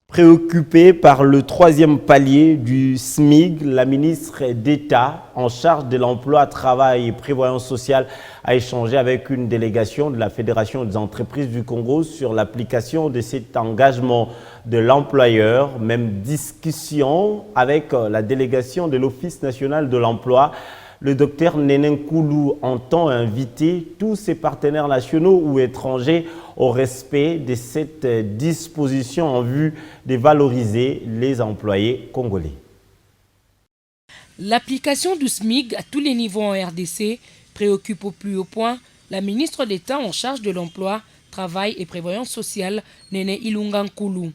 Préoccupée par le troisième palier du SMIC, la ministre d'État en charge de l'emploi, travail et prévoyance sociale a échangé avec une délégation de la Fédération des entreprises du Congo sur l'application de cet engagement de l'employeur. Même discussion avec la délégation de l'Office national de l'emploi. Le docteur Nénénkoulou entend inviter tous ses partenaires nationaux ou étrangers au respect de cette disposition en vue de valoriser les employés congolais. L'application du SMIC à tous les niveaux en RDC préoccupe au plus haut point la ministre d'État en charge de l'emploi, travail et prévoyance sociale, Néné Ilunga Nkoulou.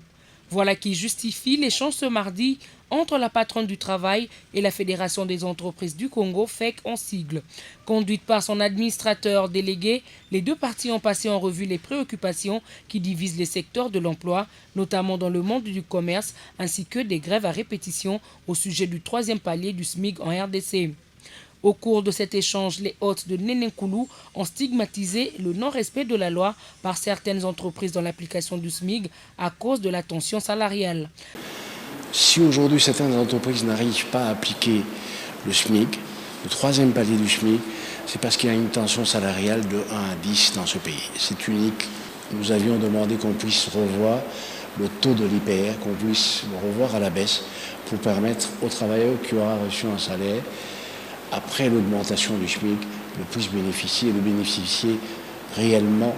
Voilà qui justifie l'échange ce mardi entre la patronne du travail et la Fédération des entreprises du Congo, FEC en sigle. Conduite par son administrateur délégué, les deux parties ont passé en revue les préoccupations qui divisent les secteurs de l'emploi, notamment dans le monde du commerce, ainsi que des grèves à répétition au sujet du troisième palier du SMIC en RDC. Au cours de cet échange, les hôtes de Nénénkoulou ont stigmatisé le non-respect de la loi par certaines entreprises dans l'application du SMIC à cause de la tension salariale. Si aujourd'hui certaines entreprises n'arrivent pas à appliquer le SMIC, le troisième palier du SMIC, c'est parce qu'il y a une tension salariale de 1 à 10 dans ce pays. C'est unique. Nous avions demandé qu'on puisse revoir le taux de l'IPR, qu'on puisse le revoir à la baisse pour permettre aux travailleurs qui auront reçu un salaire après l'augmentation du SMIC de bénéficier réellement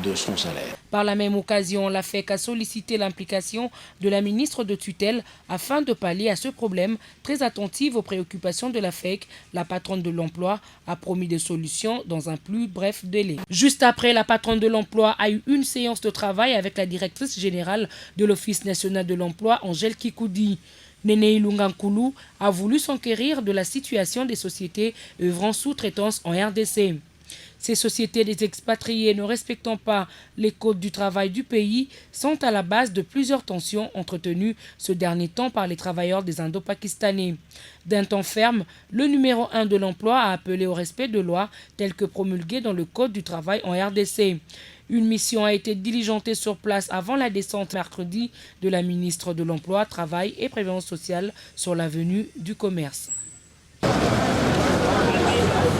de son salaire. Par la même occasion, la FEC a sollicité l'implication de la ministre de tutelle afin de pallier à ce problème. Très attentive aux préoccupations de la FEC, la patronne de l'emploi a promis des solutions dans un plus bref délai. Juste après, la patronne de l'emploi a eu une séance de travail avec la directrice générale de l'Office national de l'emploi, Angèle Kikoudi. Néné Ilunga Nkoulou a voulu s'enquérir de la situation des sociétés œuvrant sous-traitance en RDC. Ces sociétés des expatriés ne respectant pas les codes du travail du pays sont à la base de plusieurs tensions entretenues ce dernier temps par les travailleurs des Indo-Pakistanais. D'un temps ferme, le numéro 1 de l'emploi a appelé au respect de lois telles que promulguées dans le Code du travail en RDC. Une mission a été diligentée sur place avant la descente mercredi de la ministre de l'Emploi, Travail et Prévoyance sociale sur l'avenue du Commerce.